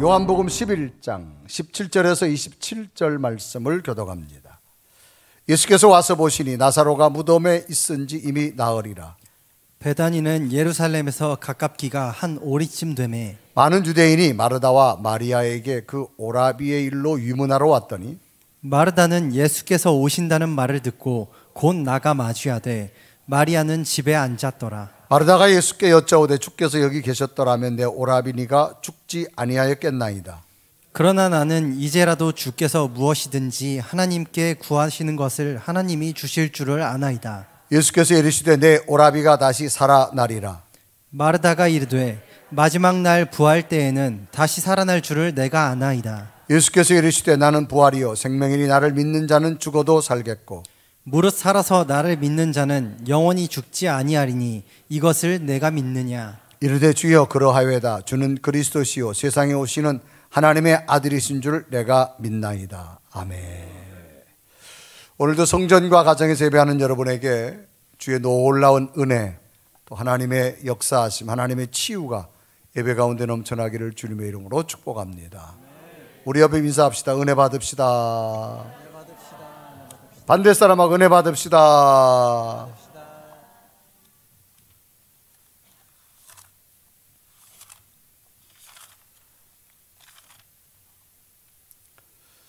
요한복음 11장 17절에서 27절 말씀을 교독합니다. 예수께서 와서 보시니 나사로가 무덤에 있은지 이미 나으리라. 베다니는 예루살렘에서 가깝기가 한 오리쯤 되매 많은 유대인이 마르다와 마리아에게 그 오라비의 일로 유문하러 왔더니 마르다는 예수께서 오신다는 말을 듣고 곧 나가 맞이하되 마리아는 집에 앉았더라. 마르다가 예수께 여짜오되 주께서 여기 계셨더라면 내 오라비니가 죽지 아니하였겠나이다. 그러나 나는 이제라도 주께서 무엇이든지 하나님께 구하시는 것을 하나님이 주실 줄을 아나이다. 예수께서 이르시되 내 오라비가 다시 살아나리라. 마르다가 이르되 마지막 날 부활 때에는 다시 살아날 줄을 내가 아나이다. 예수께서 이르시되 나는 부활이요 생명이니 나를 믿는 자는 죽어도 살겠고 무릇 살아서 나를 믿는 자는 영원히 죽지 아니하리니 이것을 내가 믿느냐. 이르되 주여 그러하여다. 주는 그리스도시요 세상에 오시는 하나님의 아들이신 줄 내가 믿나이다. 아멘. 오늘도 성전과 가정에서 예배하는 여러분에게 주의 놀라운 은혜, 또 하나님의 역사하심, 하나님의 치유가 예배 가운데 넘쳐나기를 주님의 이름으로 축복합니다. 우리 옆에 인사합시다. 은혜 받읍시다. 반대 사람하고 은혜 받읍시다.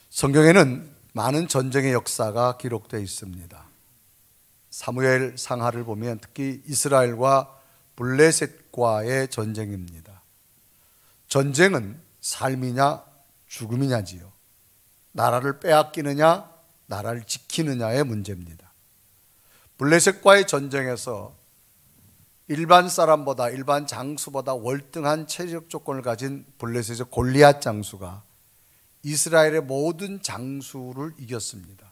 성경에는 많은 전쟁의 역사가 기록되어 있습니다. 사무엘 상하를 보면 특히 이스라엘과 블레셋과의 전쟁입니다. 전쟁은 삶이냐 죽음이냐지요. 나라를 빼앗기느냐 나라를 지키느냐의 문제입니다. 블레셋과의 전쟁에서 일반 사람보다, 일반 장수보다 월등한 체력 조건을 가진 블레셋의 골리앗 장수가 이스라엘의 모든 장수를 이겼습니다.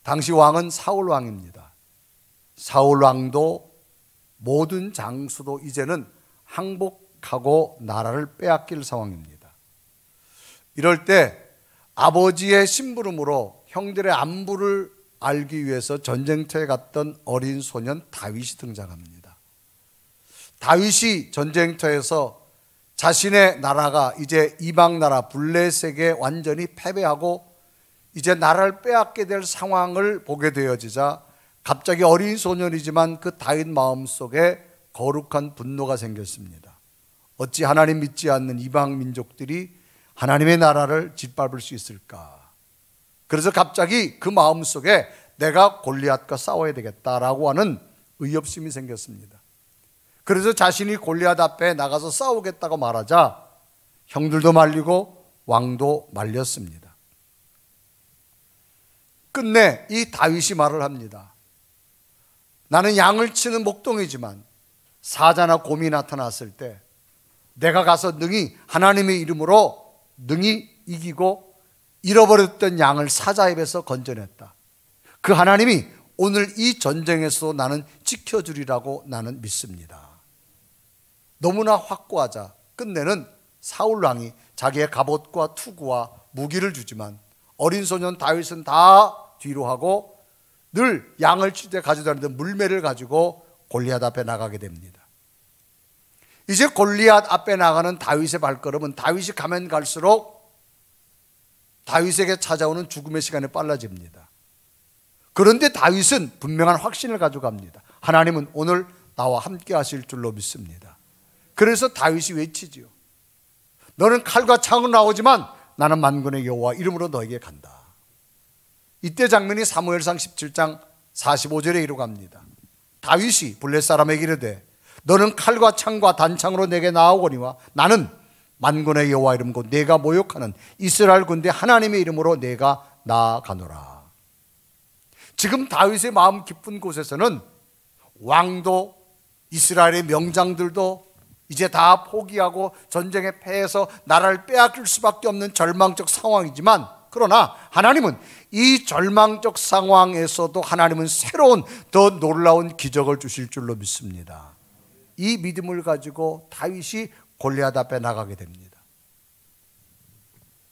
당시 왕은 사울 왕입니다. 사울 왕도 모든 장수도 이제는 항복하고 나라를 빼앗길 상황입니다. 이럴 때 아버지의 심부름으로 형들의 안부를 알기 위해서 전쟁터에 갔던 어린 소년 다윗이 등장합니다. 다윗이 전쟁터에서 자신의 나라가 이제 이방 나라 블레셋에게 완전히 패배하고 이제 나라를 빼앗게 될 상황을 보게 되어지자 갑자기 어린 소년이지만 그 다윗 마음속에 거룩한 분노가 생겼습니다. 어찌 하나님 믿지 않는 이방 민족들이 하나님의 나라를 짓밟을 수 있을까? 그래서 갑자기 그 마음속에 내가 골리앗과 싸워야 되겠다라고 하는 의협심이 생겼습니다. 그래서 자신이 골리앗 앞에 나가서 싸우겠다고 말하자 형들도 말리고 왕도 말렸습니다. 끝내 이 다윗이 말을 합니다. 나는 양을 치는 목동이지만 사자나 곰이 나타났을 때 내가 가서 능히 하나님의 이름으로 능히 이기고 잃어버렸던 양을 사자 입에서 건져냈다. 그 하나님이 오늘 이 전쟁에서 나는 지켜주리라고 나는 믿습니다. 너무나 확고하자 끝내는 사울 왕이 자기의 갑옷과 투구와 무기를 주지만 어린 소년 다윗은 다 뒤로 하고 늘 양을 칠 때 가져다니던 물매를 가지고 골리앗 앞에 나가게 됩니다. 이제 골리앗 앞에 나가는 다윗의 발걸음은 다윗이 가면 갈수록 다윗에게 찾아오는 죽음의 시간이 빨라집니다. 그런데 다윗은 분명한 확신을 가져갑니다. 하나님은 오늘 나와 함께 하실 줄로 믿습니다. 그래서 다윗이 외치지요. 너는 칼과 창으로 나오지만 나는 만군의 여호와 이름으로 너에게 간다. 이때 장면이 사무엘상 17장 45절에 이루어갑니다. 다윗이 블레셋 사람에게 이르되 너는 칼과 창과 단창으로 내게 나아오거니와 나는 만군의 여호와 이름과 내가 모욕하는 이스라엘 군대 하나님의 이름으로 내가 나아가노라. 지금 다윗의 마음 깊은 곳에서는 왕도 이스라엘의 명장들도 이제 다 포기하고 전쟁에 패해서 나라를 빼앗길 수밖에 없는 절망적 상황이지만 그러나 하나님은 이 절망적 상황에서도 하나님은 새로운 더 놀라운 기적을 주실 줄로 믿습니다. 이 믿음을 가지고 다윗이 골리앗 앞에 나가게 됩니다.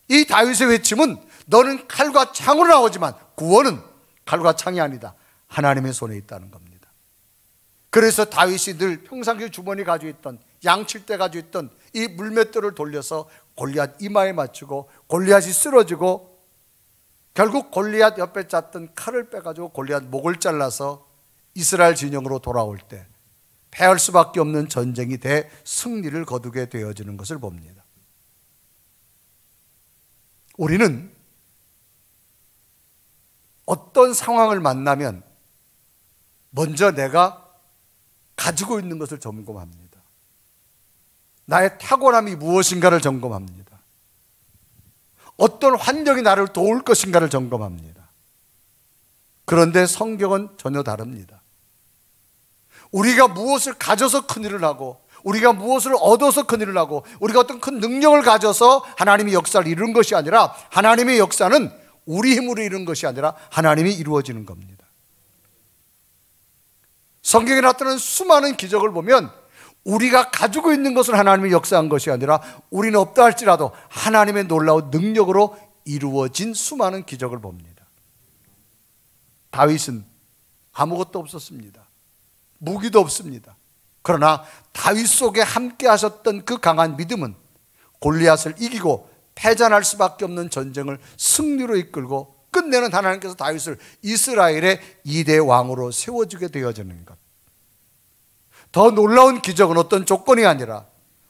이 다윗의 외침은 너는 칼과 창으로 나오지만 구원은 칼과 창이 아니다. 하나님의 손에 있다는 겁니다. 그래서 다윗이 늘 평상시 주머니 가지고 있던 양칠 때 가지고 있던 이 물맷돌을 돌려서 골리앗 이마에 맞추고 골리앗이 쓰러지고 결국 골리앗 옆에 짰던 칼을 빼가지고 골리앗 목을 잘라서 이스라엘 진영으로 돌아올 때 패할 수밖에 없는 전쟁이 돼 승리를 거두게 되어지는 것을 봅니다. 우리는 어떤 상황을 만나면 먼저 내가 가지고 있는 것을 점검합니다. 나의 타고남이 무엇인가를 점검합니다. 어떤 환경이 나를 도울 것인가를 점검합니다. 그런데 성경은 전혀 다릅니다. 우리가 무엇을 가져서 큰일을 하고, 우리가 무엇을 얻어서 큰일을 하고, 우리가 어떤 큰 능력을 가져서 하나님의 역사를 이루는 것이 아니라, 하나님의 역사는 우리 힘으로 이루는 것이 아니라 하나님이 이루어지는 겁니다. 성경에 나타나는 수많은 기적을 보면 우리가 가지고 있는 것을 하나님이 역사한 것이 아니라 우리는 없다 할지라도 하나님의 놀라운 능력으로 이루어진 수많은 기적을 봅니다. 다윗은 아무것도 없었습니다. 무기도 없습니다. 그러나 다윗 속에 함께 하셨던 그 강한 믿음은 골리앗을 이기고 패전할 수밖에 없는 전쟁을 승리로 이끌고 끝내는 하나님께서 다윗을 이스라엘의 2대 왕으로 세워주게 되어지는 것. 더 놀라운 기적은 어떤 조건이 아니라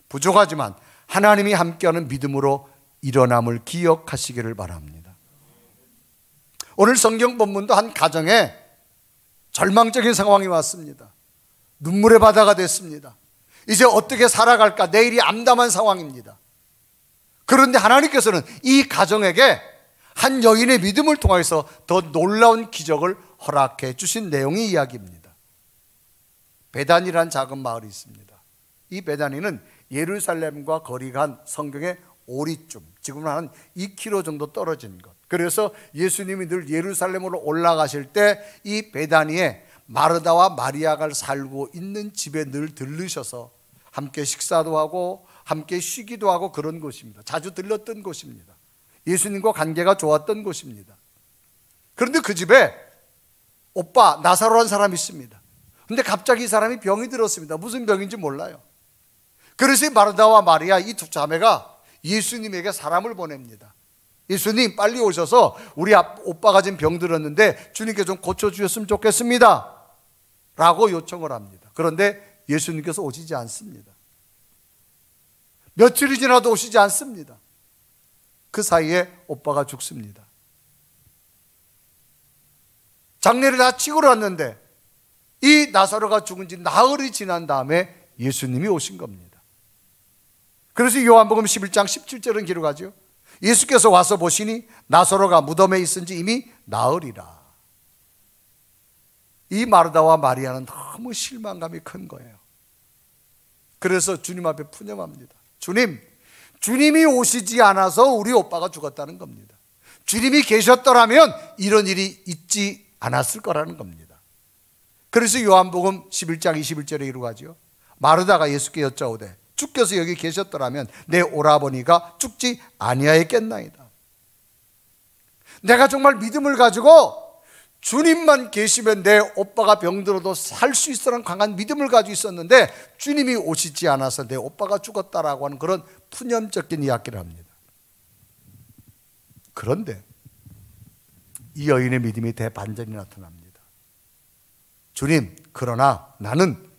부족하지만 하나님이 함께하는 믿음으로 일어남을 기억하시기를 바랍니다. 오늘 성경 본문도 한 가정에 절망적인 상황이 왔습니다. 눈물의 바다가 됐습니다. 이제 어떻게 살아갈까, 내일이 암담한 상황입니다. 그런데 하나님께서는 이 가정에게 한 여인의 믿음을 통해서 더 놀라운 기적을 허락해 주신 내용의 이야기입니다. 베단이라는 작은 마을이 있습니다. 이 베단이는 예루살렘과 거리가 한 성경의 오리쯤, 지금은 한 2km 정도 떨어진 것. 그래서 예수님이 늘 예루살렘으로 올라가실 때 이 베단이에 마르다와 마리아가 살고 있는 집에 늘 들르셔서 함께 식사도 하고 함께 쉬기도 하고 그런 곳입니다. 자주 들렀던 곳입니다. 예수님과 관계가 좋았던 곳입니다. 그런데 그 집에 오빠 나사로라는 사람이 있습니다. 근데 갑자기 이 사람이 병이 들었습니다. 무슨 병인지 몰라요. 그래서 이 마르다와 마리아 이 두 자매가 예수님에게 사람을 보냅니다. 예수님 빨리 오셔서 우리 오빠가 지금 병 들었는데 주님께 좀 고쳐주셨으면 좋겠습니다 라고 요청을 합니다. 그런데 예수님께서 오시지 않습니다. 며칠이 지나도 오시지 않습니다. 그 사이에 오빠가 죽습니다. 장례를 다 치고 왔는데 이 나사로가 죽은 지 나흘이 지난 다음에 예수님이 오신 겁니다. 그래서 요한복음 11장 17절은 기록하죠. 예수께서 와서 보시니 나사로가 무덤에 있은 지 이미 나흘이라. 이 마르다와 마리아는 너무 실망감이 큰 거예요. 그래서 주님 앞에 푸념합니다. 주님이 오시지 않아서 우리 오빠가 죽었다는 겁니다. 주님이 계셨더라면 이런 일이 있지 않았을 거라는 겁니다. 그래서 요한복음 11장 21절에 이루어가죠. 마르다가 예수께 여짜오되 주께서 여기 계셨더라면 내 오라버니가 죽지 아니하였겠나이다. 내가 정말 믿음을 가지고 주님만 계시면 내 오빠가 병들어도 살 수 있으라는 강한 믿음을 가지고 있었는데 주님이 오시지 않아서 내 오빠가 죽었다라고 하는 그런 푸념적인 이야기를 합니다. 그런데 이 여인의 믿음이 대반전이 나타납니다. 주님, 그러나 나는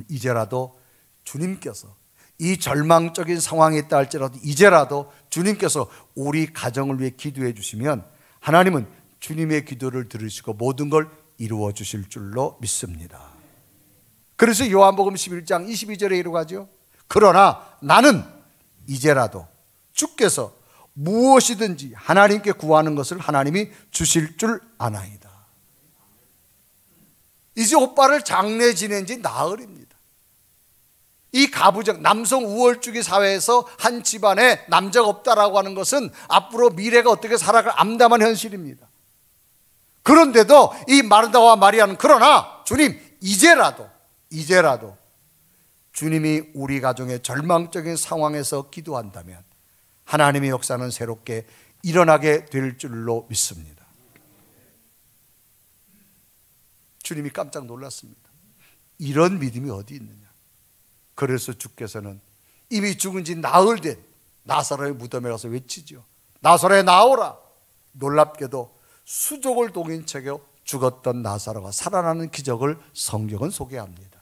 이제라도 주님께서 이 절망적인 상황에 있다 할지라도 이제라도 주님께서 우리 가정을 위해 기도해 주시면 하나님은 주님의 기도를 들으시고 모든 걸 이루어 주실 줄로 믿습니다. 그래서 요한복음 11장 22절에 이루어가죠. 그러나 나는 이제라도 주께서 무엇이든지 하나님께 구하는 것을 하나님이 주실 줄 아나이다. 이제 오빠를 장례 지낸 지 나흘입니다. 이 가부적 남성 우월주의 사회에서 한 집안에 남자가 없다라고 하는 것은 앞으로 미래가 어떻게 살아갈 암담한 현실입니다. 그런데도 이 마르다와 마리아는 그러나 주님 이제라도 주님이 우리 가정의 절망적인 상황에서 기도한다면 하나님의 역사는 새롭게 일어나게 될 줄로 믿습니다. 주님이 깜짝 놀랐습니다. 이런 믿음이 어디 있느냐. 그래서 주께서는 이미 죽은 지 나흘 된 나사로의 무덤에 가서 외치죠. 나사로야 나오라. 놀랍게도 수족을 동인 채 죽었던 나사로가 살아나는 기적을 성경은 소개합니다.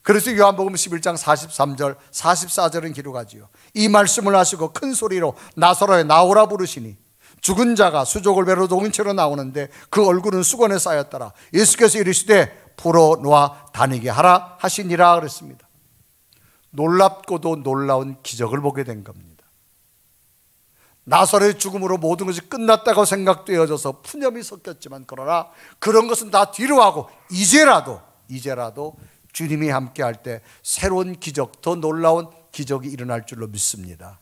그래서 요한복음 11장 43절 44절은 기록하지요. 이 말씀을 하시고 큰 소리로 나사로야 나오라 부르시니 죽은 자가 수족을 배로 동인 채로 나오는데 그 얼굴은 수건에 쌓였더라. 예수께서 이르시되 풀어놓아 다니게 하라 하시니라 그랬습니다. 놀랍고도 놀라운 기적을 보게 된 겁니다. 나사로의 죽음으로 모든 것이 끝났다고 생각되어져서 푸념이 섞였지만 그러나 그런 것은 다 뒤로 하고 이제라도 주님이 함께할 때 새로운 기적, 더 놀라운 기적이 일어날 줄로 믿습니다.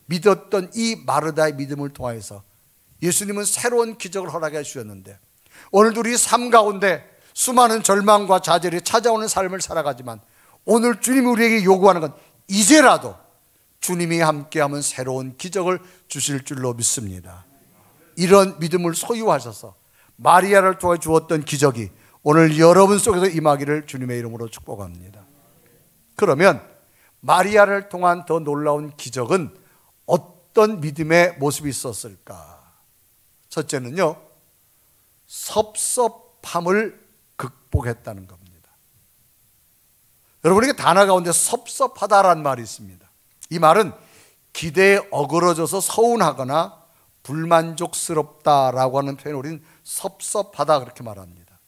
믿었던 이 마르다의 믿음을 통해서 예수님은 새로운 기적을 허락해 주셨는데 오늘도 우리 삶 가운데 수많은 절망과 좌절이 찾아오는 삶을 살아가지만 오늘 주님이 우리에게 요구하는 건 이제라도 주님이 함께하면 새로운 기적을 주실 줄로 믿습니다. 이런 믿음을 소유하셔서 마리아를 통해 주었던 기적이 오늘 여러분 속에서 임하기를 주님의 이름으로 축복합니다. 그러면 마리아를 통한 더 놀라운 기적은 어떤 믿음의 모습이 있었을까? 첫째는요, 섭섭함을 극복했다는 겁니다. 여러분에게 단어 가운데 섭섭하다라는 말이 있습니다. 이 말은 기대에 어그러져서 서운하거나 불만족스럽다라고 하는 표현을 우리는 섭섭하다 그렇게 말합니다.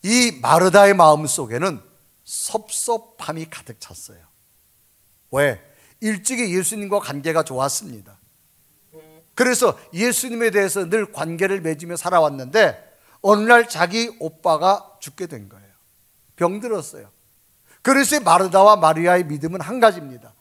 이 마르다의 마음 속에는 섭섭함이 가득 찼어요. 왜? 일찍이 예수님과 관계가 좋았습니다. 그래서 예수님에 대해서 늘 관계를 맺으며 살아왔는데 어느 날 자기 오빠가 죽게 된 거예요. 병들었어요. 그래서 마르다와 마리아의 믿음은 한 가지입니다.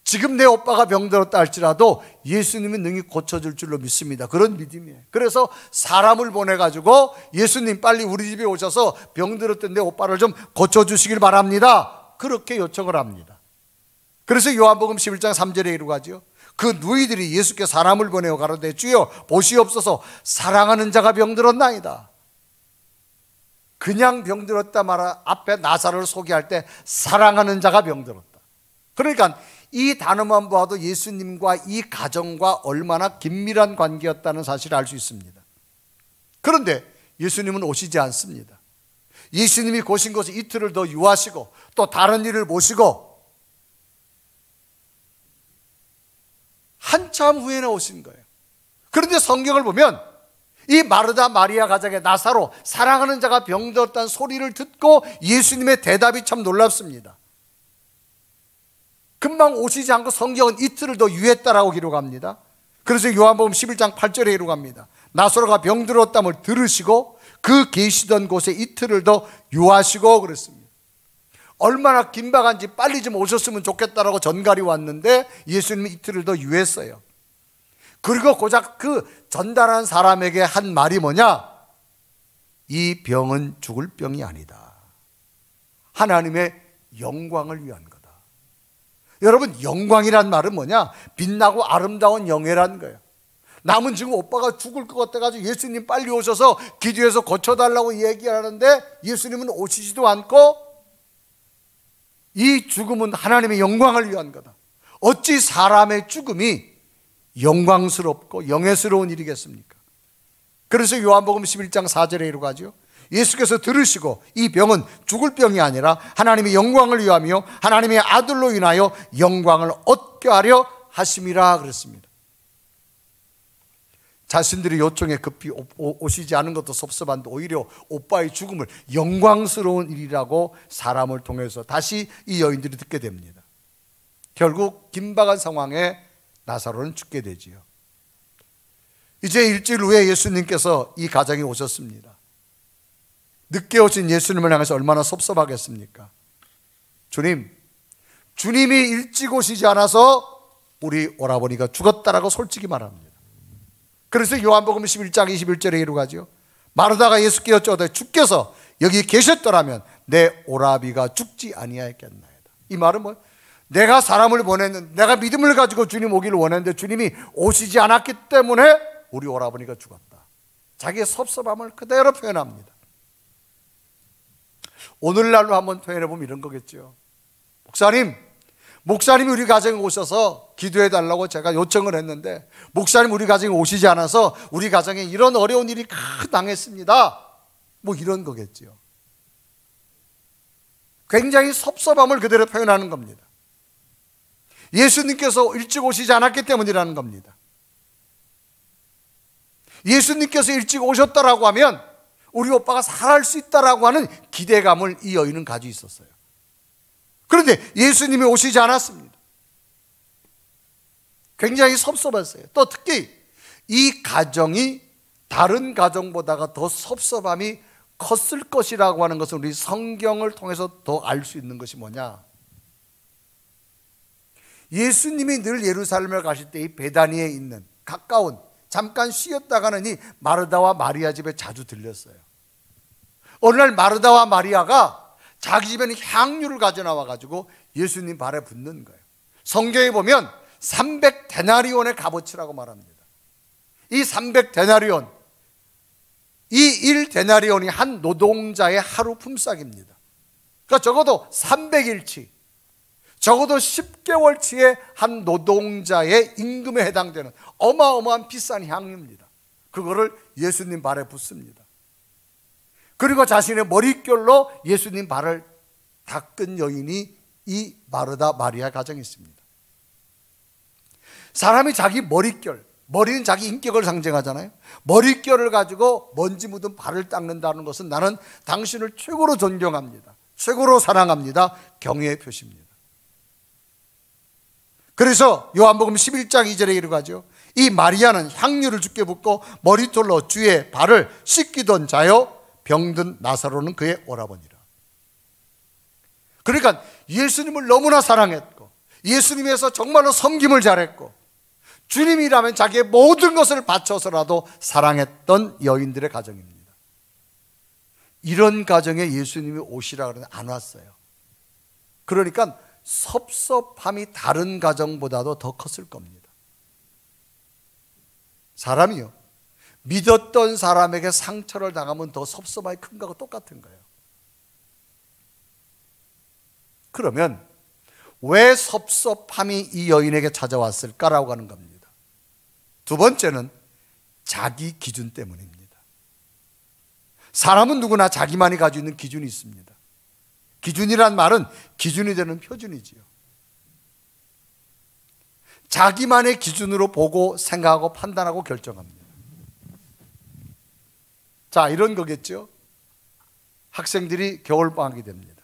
지금 내 오빠가 병들었다 할지라도 예수님이 능히 고쳐줄 줄로 믿습니다. 그런 믿음이에요. 그래서 사람을 보내가지고 예수님 빨리 우리 집에 오셔서 병들었던 내 오빠를 좀 고쳐주시길 바랍니다. 그렇게 요청을 합니다. 그래서 요한복음 11장 3절에 이루어가죠. 그 누이들이 예수께 사람을 보내어 가로되 주여 보시옵소서 사랑하는 자가 병들었나이다. 그냥 병들었다 말아 앞에 나사로를 소개할 때 사랑하는 자가 병들었다. 그러니까 이 단어만 봐도 예수님과 이 가정과 얼마나 긴밀한 관계였다는 사실을 알 수 있습니다. 그런데 예수님은 오시지 않습니다. 예수님이 오신 것을 이틀을 더 유하시고 또 다른 일을 모시고 한참 후에나 오신 거예요. 그런데 성경을 보면 이 마르다 마리아 가정의 나사로 사랑하는 자가 병들었다는 소리를 듣고 예수님의 대답이 참 놀랍습니다. 금방 오시지 않고 성경은 이틀을 더 유했다라고 기록합니다. 그래서 요한복음 11장 8절에 기록합니다. 나사로가 병들었다를 들으시고 그 계시던 곳에 이틀을 더 유하시고 그랬습니다. 얼마나 긴박한지 빨리 좀 오셨으면 좋겠다라고 전갈이 왔는데 예수님이 이틀을 더 유했어요. 그리고 고작 그 전달한 사람에게 한 말이 뭐냐? 이 병은 죽을 병이 아니다. 하나님의 영광을 위한 거다. 여러분, 영광이란 말은 뭐냐? 빛나고 아름다운 영예라는 거예요. 남은 지금 오빠가 죽을 것 같아가지고 예수님 빨리 오셔서 기도해서 고쳐달라고 얘기하는데 예수님은 오시지도 않고 이 죽음은 하나님의 영광을 위한 거다. 어찌 사람의 죽음이 영광스럽고 영예스러운 일이겠습니까? 그래서 요한복음 11장 4절에 이루어가죠. 예수께서 들으시고 이 병은 죽을 병이 아니라 하나님의 영광을 위하며 하나님의 아들로 인하여 영광을 얻게 하려 하심이라 그랬습니다. 자신들의 요청에 급히 오시지 않은 것도 섭섭한데 오히려 오빠의 죽음을 영광스러운 일이라고 사람을 통해서 다시 이 여인들이 듣게 됩니다. 결국 긴박한 상황에 나사로는 죽게 되지요. 이제 일주일 후에 예수님께서 이 가정에 오셨습니다. 늦게 오신 예수님을 향해서 얼마나 섭섭하겠습니까? 주님이 일찍 오시지 않아서 우리 오라버니가 죽었다라고 솔직히 말합니다. 그래서 요한복음 11장 21절에 이루어가죠. 마르다가 예수께 여쭤되 주께서 여기 계셨더라면 내 오라비가 죽지 아니하였겠나이다. 이 말은 뭐예요? 내가 사람을 보냈는데, 내가 믿음을 가지고 주님 오기를 원했는데 주님이 오시지 않았기 때문에 우리 오라버니가 죽었다. 자기의 섭섭함을 그대로 표현합니다. 오늘날로 한번 표현해 보면 이런 거겠죠. 목사님이 우리 가정에 오셔서 기도해 달라고 제가 요청을 했는데 목사님 우리 가정에 오시지 않아서 우리 가정에 이런 어려운 일이 당했습니다. 뭐 이런 거겠죠. 굉장히 섭섭함을 그대로 표현하는 겁니다. 예수님께서 일찍 오시지 않았기 때문이라는 겁니다. 예수님께서 일찍 오셨다라고 하면 우리 오빠가 살아날 수 있다라고 하는 기대감을 이 여인은 가지고 있었어요. 그런데 예수님이 오시지 않았습니다. 굉장히 섭섭했어요. 또 특히 이 가정이 다른 가정보다가 더 섭섭함이 컸을 것이라고 하는 것을 우리 성경을 통해서 더 알 수 있는 것이 뭐냐? 예수님이 늘 예루살렘을 가실 때 이 베다니에 있는 가까운 잠깐 쉬었다 가는 이 마르다와 마리아 집에 자주 들렸어요. 어느 날 마르다와 마리아가 자기 집에는 향유를 가져 나와가지고 예수님 발에 붓는 거예요. 성경에 보면 300데나리온의 값어치라고 말합니다. 이 300데나리온, 이 1데나리온이 한 노동자의 하루 품삯입니다. 그러니까 적어도 300일치, 적어도 10개월치의 한 노동자의 임금에 해당되는 어마어마한 비싼 향유입니다. 그거를 예수님 발에 붓습니다. 그리고 자신의 머릿결로 예수님 발을 닦은 여인이 이 마르다 마리아 가정에 있습니다. 사람이 자기 머리는 자기 인격을 상징하잖아요. 머릿결을 가지고 먼지 묻은 발을 닦는다는 것은 나는 당신을 최고로 존경합니다, 최고로 사랑합니다, 경외의 표시입니다. 그래서 요한복음 11장 2절에 이르고 하죠. 이 마리아는 향유를 주께 붓고 머리털로 주의 발을 씻기던 자요 병든 나사로는 그의 오라버니라. 그러니까 예수님을 너무나 사랑했고 예수님에서 정말로 섬김을 잘했고 주님이라면 자기의 모든 것을 바쳐서라도 사랑했던 여인들의 가정입니다. 이런 가정에 예수님이 오시라 그러는데 안 왔어요. 그러니까 섭섭함이 다른 가정보다도 더 컸을 겁니다. 사람이요, 믿었던 사람에게 상처를 당하면 더 섭섭함이 큰 거하고 똑같은 거예요. 그러면 왜 섭섭함이 이 여인에게 찾아왔을까라고 하는 겁니다. 두 번째는 자기 기준 때문입니다. 사람은 누구나 자기만이 가지고 있는 기준이 있습니다. 기준이란 말은 기준이 되는 표준이지요. 자기만의 기준으로 보고 생각하고 판단하고 결정합니다. 자, 이런 거겠죠. 학생들이 겨울방학이 됩니다.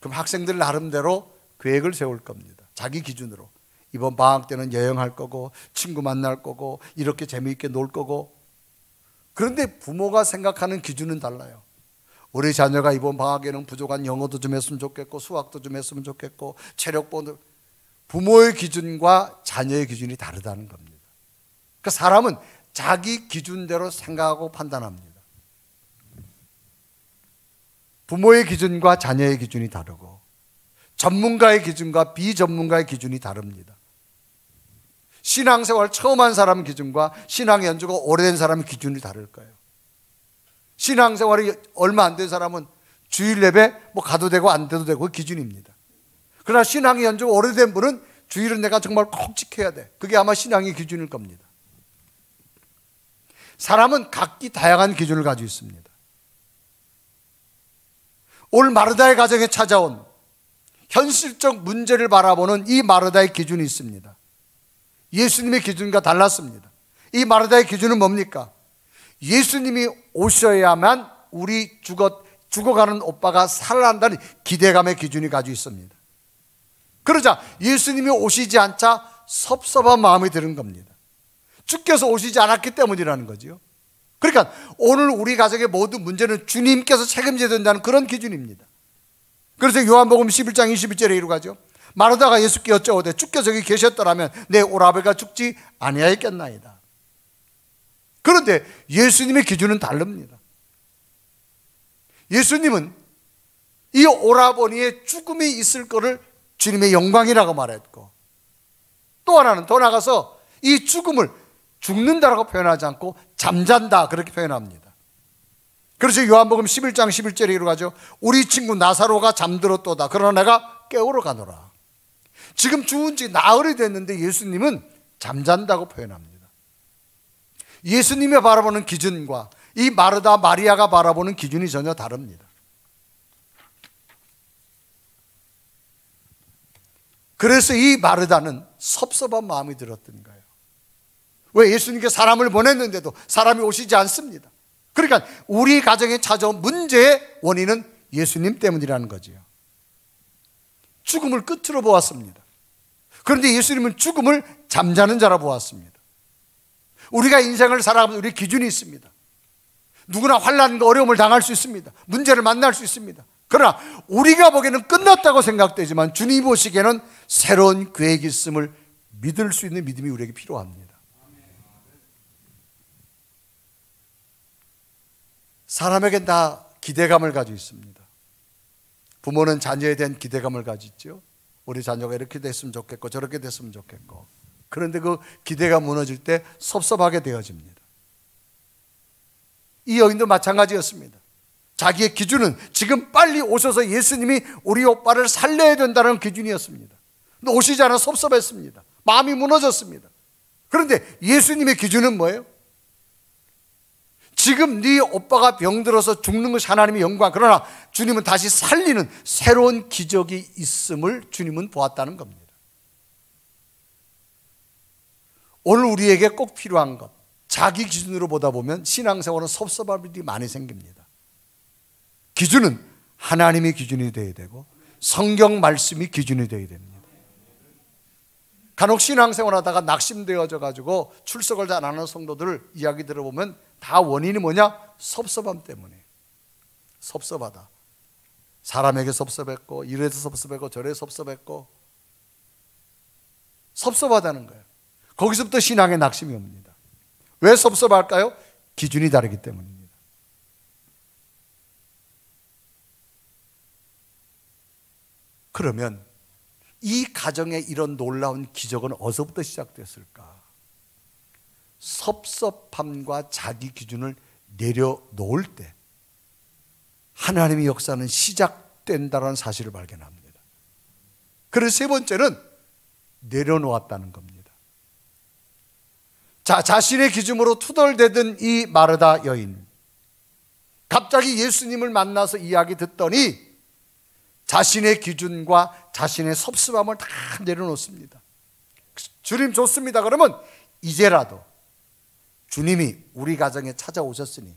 그럼 학생들 나름대로 계획을 세울 겁니다. 자기 기준으로. 이번 방학 때는 여행할 거고 친구 만날 거고 이렇게 재미있게 놀 거고. 그런데 부모가 생각하는 기준은 달라요. 우리 자녀가 이번 방학에는 부족한 영어도 좀 했으면 좋겠고 수학도 좀 했으면 좋겠고 체력보도. 부모의 기준과 자녀의 기준이 다르다는 겁니다. 그러니까 사람은 자기 기준대로 생각하고 판단합니다. 부모의 기준과 자녀의 기준이 다르고 전문가의 기준과 비전문가의 기준이 다릅니다. 신앙생활 처음 한 사람 기준과 신앙 연주가 오래된 사람의 기준이 다를 거예요. 신앙생활이 얼마 안 된 사람은 주일 예배 뭐 가도 되고 안 돼도 되고 그 기준입니다. 그러나 신앙의 연주가 오래된 분은 주일은 내가 정말 꼭 지켜야 돼. 그게 아마 신앙의 기준일 겁니다. 사람은 각기 다양한 기준을 가지고 있습니다. 오늘 마르다의 가정에 찾아온 현실적 문제를 바라보는 이 마르다의 기준이 있습니다. 예수님의 기준과 달랐습니다. 이 마르다의 기준은 뭡니까? 예수님이 오셔야만 우리 죽어가는 오빠가 살아난다는 기대감의 기준이 가지고 있습니다. 그러자 예수님이 오시지 않자 섭섭한 마음이 드는 겁니다. 주께서 오시지 않았기 때문이라는 거죠. 그러니까 오늘 우리 가정의 모든 문제는 주님께서 책임져야 된다는 그런 기준입니다. 그래서 요한복음 11장 21절에 이르고 가죠. 마르다가 예수께 여쭤오되 주께서 여기 계셨더라면 내 오라버니가 죽지 아니하였겠나이다. 그런데 예수님의 기준은 다릅니다. 예수님은 이 오라버니의 죽음이 있을 것을 주님의 영광이라고 말했고, 또 하나는 더 나가서 이 죽음을 죽는다라고 표현하지 않고 잠잔다 그렇게 표현합니다. 그래서 요한복음 11장 11절에 이렇게 하죠. 우리 친구 나사로가 잠들었도다. 그러나 내가 깨우러 가노라. 지금 죽은 지 나흘이 됐는데 예수님은 잠잔다고 표현합니다. 예수님이 바라보는 기준과 이 마르다 마리아가 바라보는 기준이 전혀 다릅니다. 그래서 이 마르다는 섭섭한 마음이 들었던 거예요. 왜? 예수님께 사람을 보냈는데도 사람이 오시지 않습니다. 그러니까 우리 가정에 찾아온 문제의 원인은 예수님 때문이라는 거지요. 죽음을 끝으로 보았습니다. 그런데 예수님은 죽음을 잠자는 자라 보았습니다. 우리가 인생을 살아가면 우리 기준이 있습니다. 누구나 환난과 어려움을 당할 수 있습니다. 문제를 만날 수 있습니다. 그러나 우리가 보기에는 끝났다고 생각되지만 주님이 보시기에는 새로운 계획이 있음을 믿을 수 있는 믿음이 우리에게 필요합니다. 사람에겐 다 기대감을 가지고 있습니다. 부모는 자녀에 대한 기대감을 가지고 있죠. 우리 자녀가 이렇게 됐으면 좋겠고 저렇게 됐으면 좋겠고. 그런데 그 기대가 무너질 때 섭섭하게 되어집니다. 이 여인도 마찬가지였습니다. 자기의 기준은 지금 빨리 오셔서 예수님이 우리 오빠를 살려야 된다는 기준이었습니다. 근데 오시지 않아 섭섭했습니다. 마음이 무너졌습니다. 그런데 예수님의 기준은 뭐예요? 지금 네 오빠가 병들어서 죽는 것이 하나님의 영광. 그러나 주님은 다시 살리는 새로운 기적이 있음을 주님은 보았다는 겁니다. 오늘 우리에게 꼭 필요한 것, 자기 기준으로 보다 보면 신앙생활은 섭섭한 일이 많이 생깁니다. 기준은 하나님의 기준이 되어야 되고 성경 말씀이 기준이 되어야 됩니다. 간혹 신앙생활 하다가 낙심되어져 가지고 출석을 잘 안 하는 성도들 이야기 들어보면 다 원인이 뭐냐? 섭섭함 때문에. 섭섭하다. 사람에게 섭섭했고 이래서 섭섭했고 저래 섭섭했고 섭섭하다는 거예요. 거기서부터 신앙의 낙심이 옵니다. 왜 섭섭할까요? 기준이 다르기 때문입니다. 그러면 이 가정에 이런 놀라운 기적은 어디서부터 시작됐을까? 섭섭함과 자기 기준을 내려놓을 때 하나님의 역사는 시작된다는 사실을 발견합니다. 그래서 세 번째는 내려놓았다는 겁니다. 자, 자신의 기준으로 투덜대던 이 마르다 여인, 갑자기 예수님을 만나서 이야기 듣더니 자신의 기준과 자신의 섭섭함을 다 내려놓습니다. 주님 좋습니다. 그러면 이제라도 주님이 우리 가정에 찾아오셨으니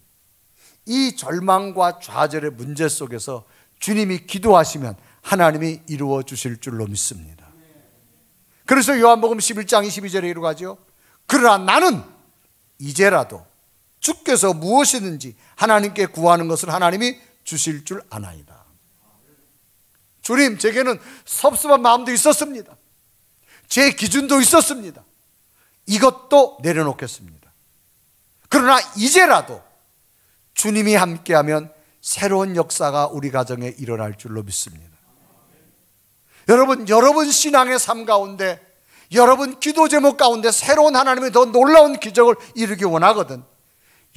이 절망과 좌절의 문제 속에서 주님이 기도하시면 하나님이 이루어 주실 줄로 믿습니다. 그래서 요한복음 11장 22절에 이렇게 하죠. 그러나 나는 이제라도 주께서 무엇이든지 하나님께 구하는 것을 하나님이 주실 줄 아나이다. 주님, 제게는 섭섭한 마음도 있었습니다. 제 기준도 있었습니다. 이것도 내려놓겠습니다. 그러나 이제라도 주님이 함께하면 새로운 역사가 우리 가정에 일어날 줄로 믿습니다. 여러분 신앙의 삶 가운데, 여러분 기도 제목 가운데 새로운 하나님의 더 놀라운 기적을 이루기 원하거든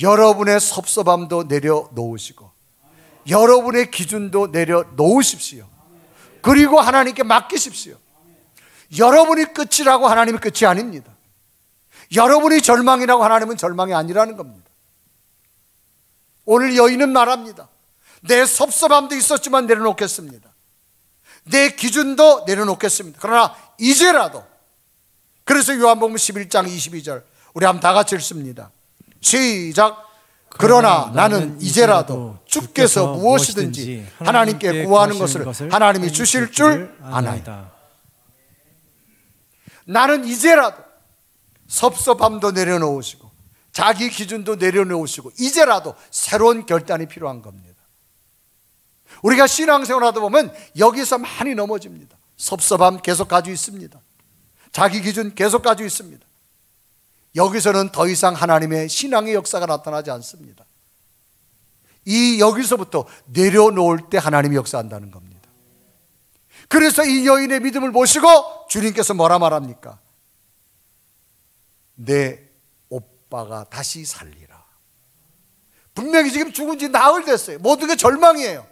여러분의 섭섭함도 내려놓으시고 여러분의 기준도 내려놓으십시오. 그리고 하나님께 맡기십시오. 여러분이 끝이라고 하나님이 끝이 아닙니다. 여러분이 절망이라고 하나님은 절망이 아니라는 겁니다. 오늘 여인은 말합니다. 내 섭섭함도 있었지만 내려놓겠습니다. 내 기준도 내려놓겠습니다. 그러나 이제라도, 그래서 요한복음 11장 22절 우리 한번 다 같이 읽습니다. 시작. 그러나 나는 이제라도 주께서 무엇이든지 하나님께 구하는 것을 하나님이 주실 줄 아나이다. 나는 이제라도 섭섭함도 내려놓으시고 자기 기준도 내려놓으시고 이제라도 새로운 결단이 필요한 겁니다. 우리가 신앙생활 하다 보면 여기서 많이 넘어집니다. 섭섭함 계속 가지고 있습니다. 자기 기준 계속 가지고 있습니다. 여기서는 더 이상 하나님의 신앙의 역사가 나타나지 않습니다. 여기서부터 내려놓을 때 하나님이 역사한다는 겁니다. 그래서 이 여인의 믿음을 보시고 주님께서 뭐라 말합니까? 내 오빠가 다시 살리라. 분명히 지금 죽은 지 나흘 됐어요. 모든 게 절망이에요.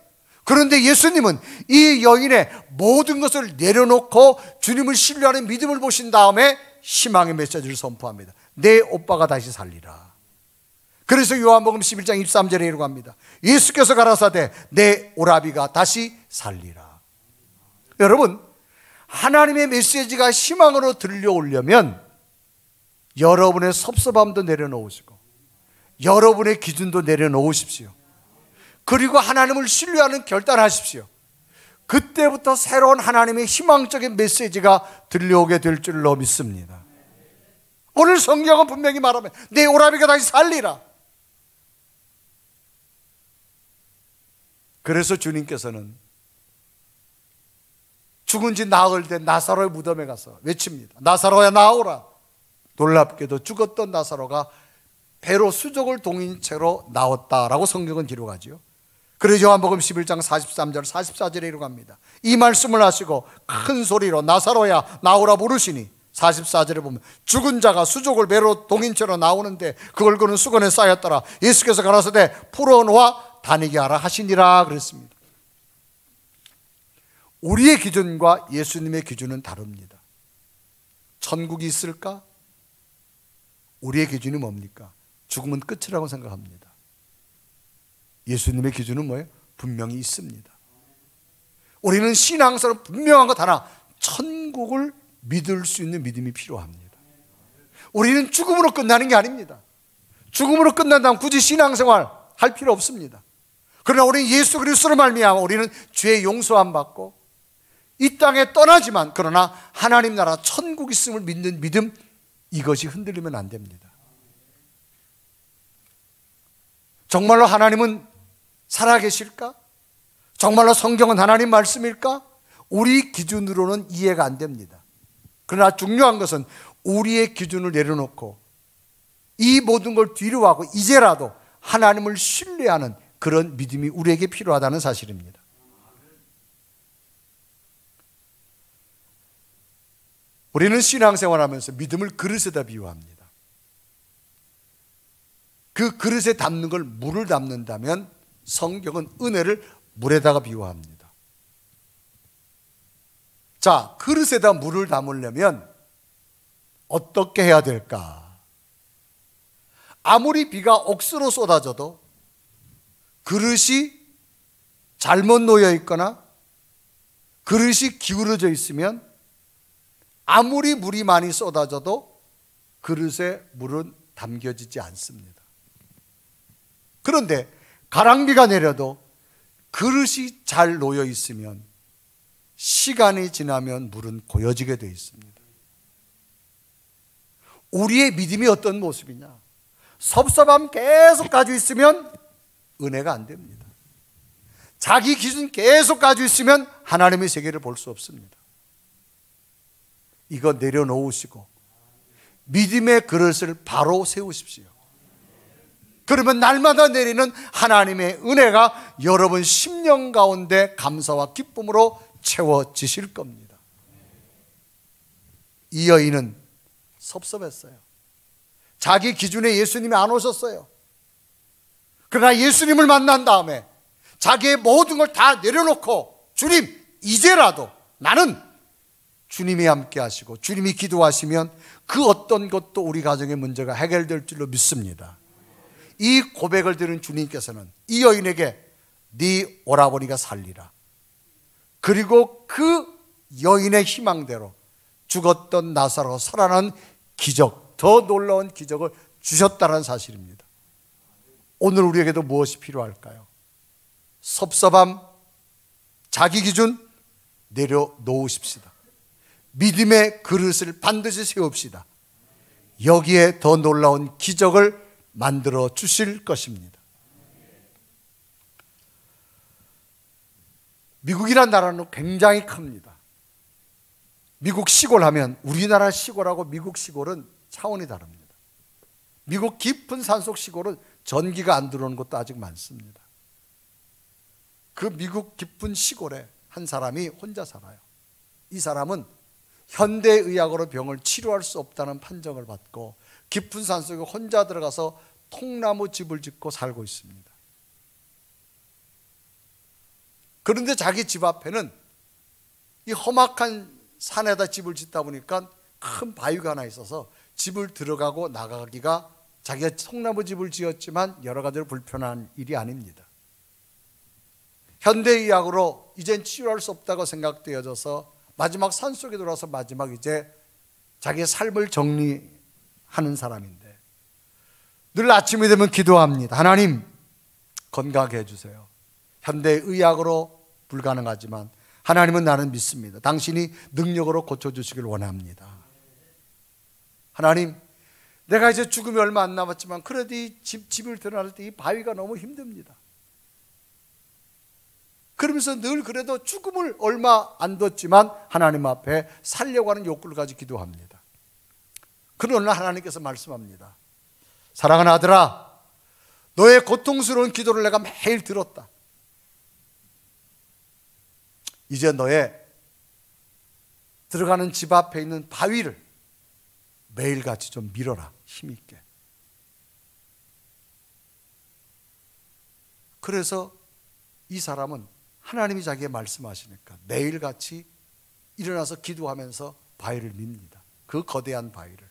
그런데 예수님은 이 여인의 모든 것을 내려놓고 주님을 신뢰하는 믿음을 보신 다음에 희망의 메시지를 선포합니다. 내 오빠가 다시 살리라. 그래서 요한복음 11장 23절에 이러고 합니다. 예수께서 가라사대 내 오라비가 다시 살리라. 여러분, 하나님의 메시지가 희망으로 들려오려면 여러분의 섭섭함도 내려놓으시고 여러분의 기준도 내려놓으십시오. 그리고 하나님을 신뢰하는 결단하십시오. 그때부터 새로운 하나님의 희망적인 메시지가 들려오게 될 줄로 믿습니다. 오늘 성경은 분명히 말하면 내 오라비가 다시 살리라. 그래서 주님께서는 죽은 지 나흘 된 나사로의 무덤에 가서 외칩니다. 나사로야 나오라. 놀랍게도 죽었던 나사로가 배로 수족을 동인 채로 나왔다라고 성경은 기록하죠. 그래서 요한복음 11장 43절 44절에 이러고 합니다. 이 말씀을 하시고 큰 소리로 나사로야 나오라 부르시니 44절에 보면 죽은 자가 수족을 배로 동인 채로 나오는데 그걸 그는 수건에 쌓였더라. 예수께서 가라사대 풀어놓아 다니게 하라 하시니라 그랬습니다. 우리의 기준과 예수님의 기준은 다릅니다. 천국이 있을까? 우리의 기준이 뭡니까? 죽음은 끝이라고 생각합니다. 예수님의 기준은 뭐예요? 분명히 있습니다. 우리는 신앙생활은 분명한 것 하나, 천국을 믿을 수 있는 믿음이 필요합니다. 우리는 죽음으로 끝나는 게 아닙니다. 죽음으로 끝난다면 굳이 신앙생활 할 필요 없습니다. 그러나 우리는 예수 그리스도로 말미암아 우리는 죄의 용서함 받고 이 땅에 떠나지만 그러나 하나님 나라 천국 있음을 믿는 믿음, 이것이 흔들리면 안 됩니다. 정말로 하나님은 살아계실까? 정말로 성경은 하나님 말씀일까? 우리 기준으로는 이해가 안 됩니다. 그러나 중요한 것은 우리의 기준을 내려놓고 이 모든 걸 뒤로 하고 이제라도 하나님을 신뢰하는 그런 믿음이 우리에게 필요하다는 사실입니다. 우리는 신앙생활하면서 믿음을 그릇에다 비유합니다. 그 그릇에 담는 걸 물을 담는다면 성경은 은혜를 물에다가 비유합니다. 자, 그릇에다 물을 담으려면 어떻게 해야 될까? 아무리 비가 억수로 쏟아져도 그릇이 잘못 놓여 있거나 그릇이 기울어져 있으면 아무리 물이 많이 쏟아져도 그릇에 물은 담겨지지 않습니다. 그런데 가랑비가 내려도 그릇이 잘 놓여 있으면 시간이 지나면 물은 고여지게 되어 있습니다. 우리의 믿음이 어떤 모습이냐? 섭섭함 계속 가지고 있으면 은혜가 안 됩니다. 자기 기준 계속 가지고 있으면 하나님의 세계를 볼 수 없습니다. 이거 내려놓으시고 믿음의 그릇을 바로 세우십시오. 그러면 날마다 내리는 하나님의 은혜가 여러분 심령 가운데 감사와 기쁨으로 채워지실 겁니다. 이 여인은 섭섭했어요. 자기 기준에 예수님이 안 오셨어요. 그러나 예수님을 만난 다음에 자기의 모든 걸 다 내려놓고 주님, 이제라도 나는 주님이 함께 하시고 주님이 기도하시면 그 어떤 것도 우리 가정의 문제가 해결될 줄로 믿습니다. 이 고백을 들은 주님께서는 이 여인에게 네 오라버니가 살리라. 그리고 그 여인의 희망대로 죽었던 나사로가 살아난 기적, 더 놀라운 기적을 주셨다는 사실입니다. 오늘 우리에게도 무엇이 필요할까요? 섭섭함, 자기 기준 내려놓으십시다. 믿음의 그릇을 반드시 세웁시다. 여기에 더 놀라운 기적을 만들어 주실 것입니다. 미국이란 나라는 굉장히 큽니다. 미국 시골 하면 우리나라 시골하고 미국 시골은 차원이 다릅니다. 미국 깊은 산속 시골은 전기가 안 들어오는 곳도 아직 많습니다. 그 미국 깊은 시골에 한 사람이 혼자 살아요. 이 사람은 현대의학으로 병을 치료할 수 없다는 판정을 받고 깊은 산속에 혼자 들어가서 통나무 집을 짓고 살고 있습니다. 그런데 자기 집 앞에는 이 험악한 산에다 집을 짓다 보니까 큰 바위가 하나 있어서 집을 들어가고 나가기가, 자기가 통나무 집을 지었지만 여러 가지로 불편한 일이 아닙니다. 현대의학으로 이젠 치료할 수 없다고 생각되어져서 마지막 산속에 들어와서 마지막 이제 자기의 삶을 정리하는 사람인데, 늘 아침이 되면 기도합니다. 하나님, 건강하게 해주세요. 현대의학으로 불가능하지만 하나님은 나는 믿습니다. 당신이 능력으로 고쳐주시길 원합니다. 하나님, 내가 이제 죽음이 얼마 안 남았지만 그래도 이 집을 들어갈 때 이 바위가 너무 힘듭니다. 그러면서 늘 그래도 죽음을 얼마 안 뒀지만 하나님 앞에 살려고 하는 욕구를 가지고 기도합니다. 그러나 어느 날 하나님께서 말씀합니다. 사랑하는 아들아, 너의 고통스러운 기도를 내가 매일 들었다. 이제 너의 들어가는 집 앞에 있는 바위를 매일같이 좀 밀어라, 힘있게. 그래서 이 사람은 하나님이 자기에게 말씀하시니까 매일같이 일어나서 기도하면서 바위를 밉니다. 그 거대한 바위를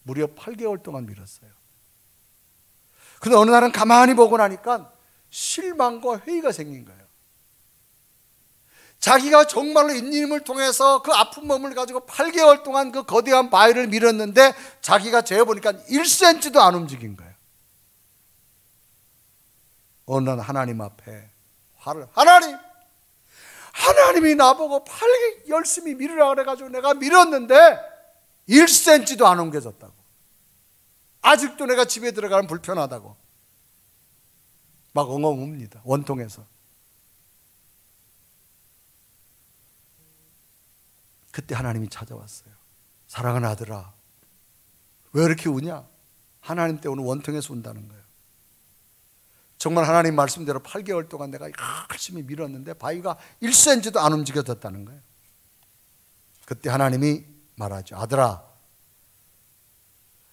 무려 8개월 동안 밀었어요. 근데 어느 날은 가만히 보고 나니까 실망과 회의가 생긴 거예요. 자기가 정말로 인님을 통해서 그 아픈 몸을 가지고 8개월 동안 그 거대한 바위를 밀었는데 자기가 재보니까 1cm도 안 움직인 거예요. 어느 날 하나님 앞에 화를, 하나님이 나보고 8개 열심히 밀으라 그래가지고 내가 밀었는데 1cm도 안 옮겨졌다고. 아직도 내가 집에 들어가면 불편하다고 막 엉엉 웁니다. 원통에서. 그때 하나님이 찾아왔어요. 사랑하는 아들아, 왜 이렇게 우냐? 하나님 때문에 원통에서 운다는 거예요. 정말 하나님 말씀대로 8개월 동안 내가 열심히 밀었는데 바위가 1cm도 안 움직여졌다는 거예요. 그때 하나님이 말하죠. 아들아,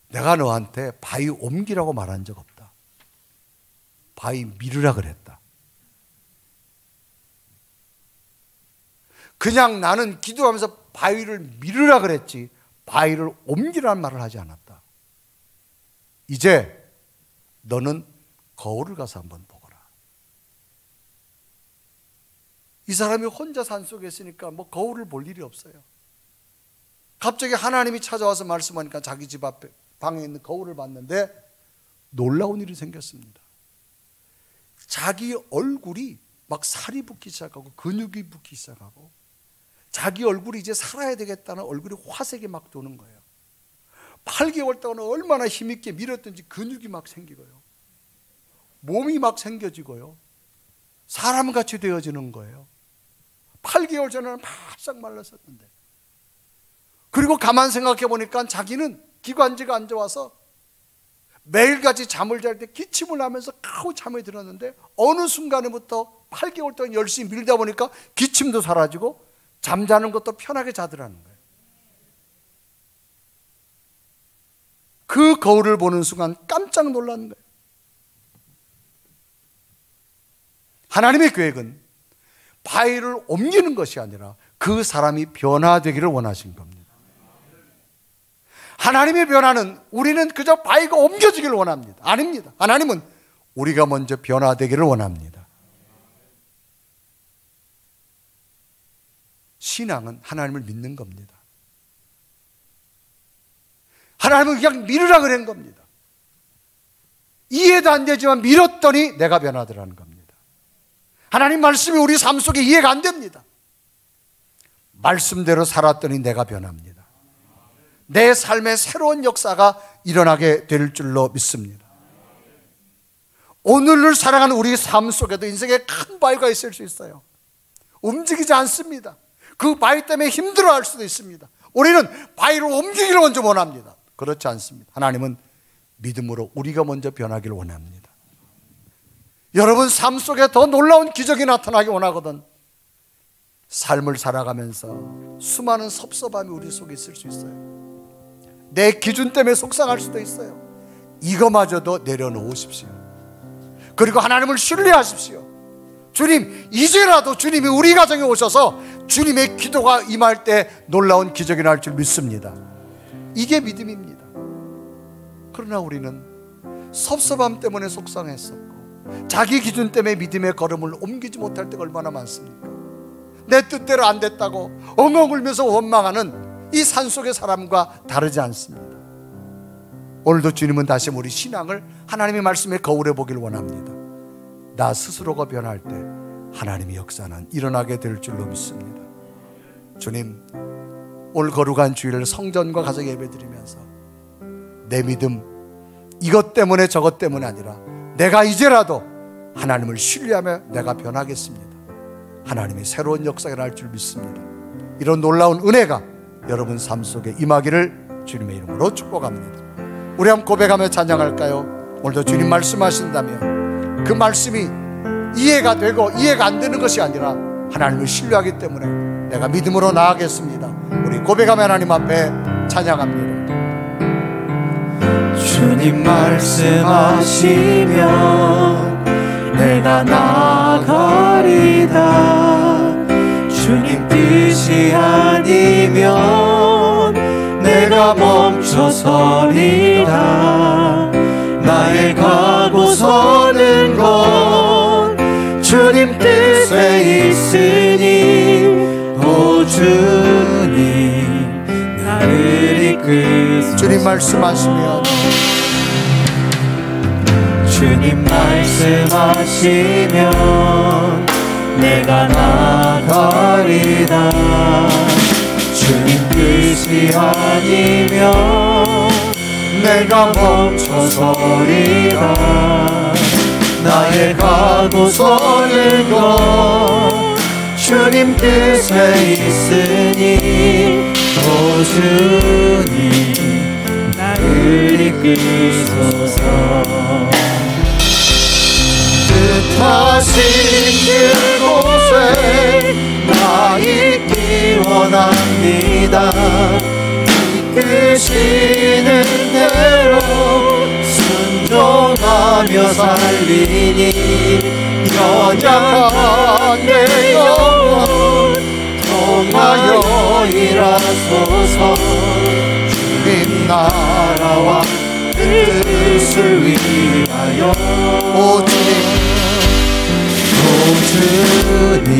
내가 너한테 바위 옮기라고 말한 적 없다. 바위 밀으라 그랬다. 그냥 나는 기도하면서 바위를 밀으라 그랬지 바위를 옮기라는 말을 하지 않았다. 이제 너는 거울을 가서 한번 보거라. 이 사람이 혼자 산속에 있으니까 뭐 거울을 볼 일이 없어요. 갑자기 하나님이 찾아와서 말씀하니까 자기 집 앞에 방에 있는 거울을 봤는데 놀라운 일이 생겼습니다. 자기 얼굴이 막 살이 붙기 시작하고 근육이 붙기 시작하고 자기 얼굴이 이제 살아야 되겠다는 얼굴이 화색이 막 도는 거예요. 8개월 동안 얼마나 힘있게 밀었든지 근육이 막 생기고요. 몸이 막 생겨지고요. 사람같이 되어지는 거예요. 8개월 전에는 바싹 말랐었는데. 그리고 가만 생각해 보니까 자기는 기관지가 안 좋아서 매일같이 잠을 잘 때 기침을 하면서 가고 잠에 들었는데 어느 순간부터 8개월 동안 열심히 밀다 보니까 기침도 사라지고 잠자는 것도 편하게 자더라는 거예요. 그 거울을 보는 순간 깜짝 놀라는 거예요. 하나님의 계획은 바위를 옮기는 것이 아니라 그 사람이 변화되기를 원하신 겁니다. 하나님의 변화는 우리는 그저 바위가 옮겨지기를 원합니다. 아닙니다. 하나님은 우리가 먼저 변화되기를 원합니다. 신앙은 하나님을 믿는 겁니다. 하나님은 그냥 밀으라 그런 겁니다. 이해도 안 되지만 밀었더니 내가 변하더라는 겁니다. 하나님 말씀이 우리 삶 속에 이해가 안 됩니다. 말씀대로 살았더니 내가 변합니다. 내 삶에 새로운 역사가 일어나게 될 줄로 믿습니다. 오늘을 살아가는 우리 삶 속에도 인생에 큰 바위가 있을 수 있어요. 움직이지 않습니다. 그 바위 때문에 힘들어할 수도 있습니다. 우리는 바위를 옮기기를 먼저 원합니다. 그렇지 않습니다. 하나님은 믿음으로 우리가 먼저 변하기를 원합니다. 여러분 삶 속에 더 놀라운 기적이 나타나기 원하거든. 삶을 살아가면서 수많은 섭섭함이 우리 속에 있을 수 있어요. 내 기준 때문에 속상할 수도 있어요. 이거마저도 내려놓으십시오. 그리고 하나님을 신뢰하십시오. 주님, 이제라도 주님이 우리 가정에 오셔서 주님의 기도가 임할 때 놀라운 기적이 날 줄 믿습니다. 이게 믿음입니다. 그러나 우리는 섭섭함 때문에 속상했었고 자기 기준 때문에 믿음의 걸음을 옮기지 못할 때가 얼마나 많습니까? 내 뜻대로 안 됐다고 엉엉 울면서 원망하는 이 산속의 사람과 다르지 않습니다. 오늘도 주님은 다시 우리 신앙을 하나님의 말씀에 거울해 보길 원합니다. 나 스스로가 변할 때 하나님의 역사는 일어나게 될 줄로 믿습니다. 주님, 오늘 거룩한 주일을 성전과 가정 예배 드리면서 내 믿음, 이것 때문에 저것 때문에 아니라 내가 이제라도 하나님을 신뢰하며 내가 변하겠습니다. 하나님의 새로운 역사가 날 줄 믿습니다. 이런 놀라운 은혜가 여러분 삶 속에 임하기를 주님의 이름으로 축복합니다. 우리 한번 고백하며 찬양할까요? 오늘도 주님 말씀하신다면 그 말씀이 이해가 되고 이해가 안 되는 것이 아니라 하나님을 신뢰하기 때문에 내가 믿음으로 나아가겠습니다. 우리 고백하며 하나님 앞에 찬양합니다. 주님 말씀하시면 내가 나아가리다. 주님 뜻이 아니면 내가 멈춰서리다. 나의 가고 서는 건 주님 뜻에 있으니 오 주님 나를 이끄소서. 주님 말씀하시면 주님 말씀하시면 내가 나아가리다. 주님 뜻이 아니면 내가 멈춰서리다. 나의 가고 서는 건 주님 뜻에 있으니 오 주님 나를 이끄소서. 뜻하신 그곳에 나 있기 원합니다. 이끄시는 대로 순종하며 살리니 연약한 내 영혼 통하여 일하소서. 주님 나라와 뜻을 위하여 오 주님, 오 주님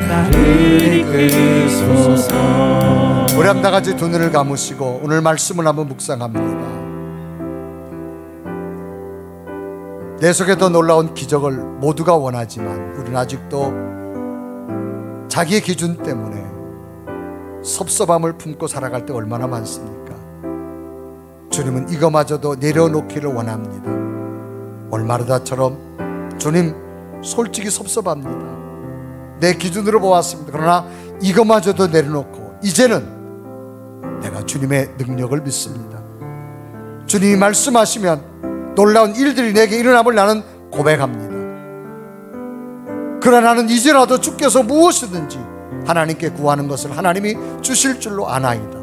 나를 이끄소서. 우리 한번 다 같이 두 눈을 감으시고 오늘 말씀을 한번 묵상합니다. 내 속에 더 놀라운 기적을 모두가 원하지만 우리는 아직도 자기의 기준 때문에 섭섭함을 품고 살아갈 때 얼마나 많습니까? 주님은 이거마저도 내려놓기를 원합니다. 오늘 마르다처럼 주님 솔직히 섭섭합니다. 내 기준으로 보았습니다. 그러나 이거마저도 내려놓고 이제는 내가 주님의 능력을 믿습니다. 주님이 말씀하시면 놀라운 일들이 내게 일어남을 나는 고백합니다. 그러나 나는 이제라도 주께서 무엇이든지 하나님께 구하는 것을 하나님이 주실 줄로 아나이다.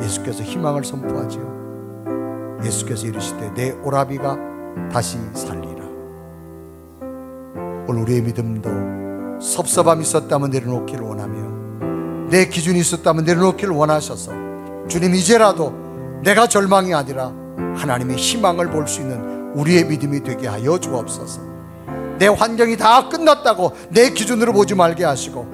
예수께서 희망을 선포하지요. 예수께서 이르시되 내 오라비가 다시 살리라. 오늘 우리의 믿음도 섭섭함이 있었다면 내려놓기를 원하며 내 기준이 있었다면 내려놓기를 원하셔서 주님 이제라도 내가 절망이 아니라 하나님의 희망을 볼 수 있는 우리의 믿음이 되게 하여 주옵소서. 내 환경이 다 끝났다고 내 기준으로 보지 말게 하시고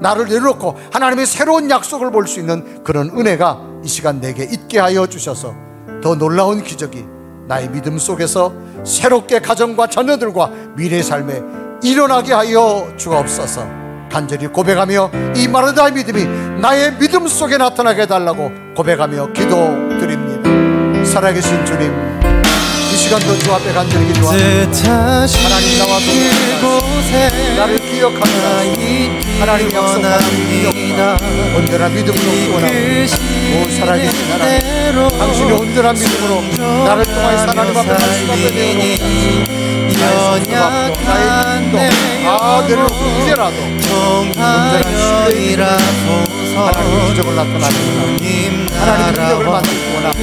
나를 내려놓고 하나님의 새로운 약속을 볼 수 있는 그런 은혜가 이 시간 내게 있게 하여 주셔서 더 놀라운 기적이 나의 믿음 속에서 새롭게 가정과 자녀들과 미래의 삶에 일어나게 하여 주옵소서. 간절히 고백하며 이 마르다의 믿음이 나의 믿음 속에 나타나게 해달라고 고백하며 기도드립니다. 살아계신 주님, 이 시간도 주 앞에 간절히 기도합니다. 하나님 나와 동행하시고 나를 기억하며 하나님 약속합니다. 온전한 믿음으로 기원합니다. 오 살아계신 하나님, 당신의 온전한 믿음으로 나를 통하여 하나님 앞에 말씀 앞에 내어놓습니다. 나의 믿음도 내려놓고 이제라도 온전한 신뢰의 하나님의 기적을 나타나시는 하나님의 능력을 만들고 원합니다.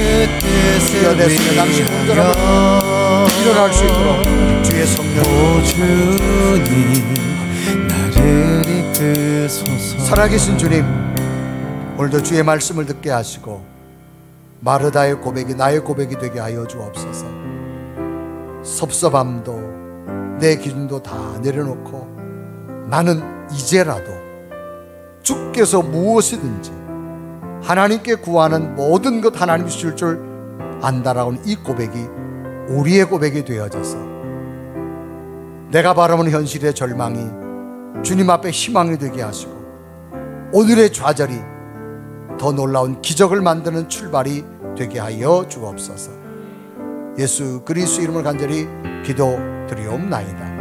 내 손에 당신 운전하고 일어날 수 있도록 주의 성령 주님 나를 이끄소서. 살아계신 주님, 오늘도 주의 말씀을 듣게 하시고 마르다의 고백이 나의 고백이 되게 하여 주옵소서. 섭섭함도 내 기준도 다 내려놓고 나는 이제라도 주께서 무엇이든지 하나님께 구하는 모든 것 하나님이 주실 줄 안다라고는 이 고백이 우리의 고백이 되어져서 내가 바라보는 현실의 절망이 주님 앞에 희망이 되게 하시고 오늘의 좌절이 더 놀라운 기적을 만드는 출발이 되게 하여 주옵소서. 예수 그리스도 이름을 간절히 기도드리옵나이다.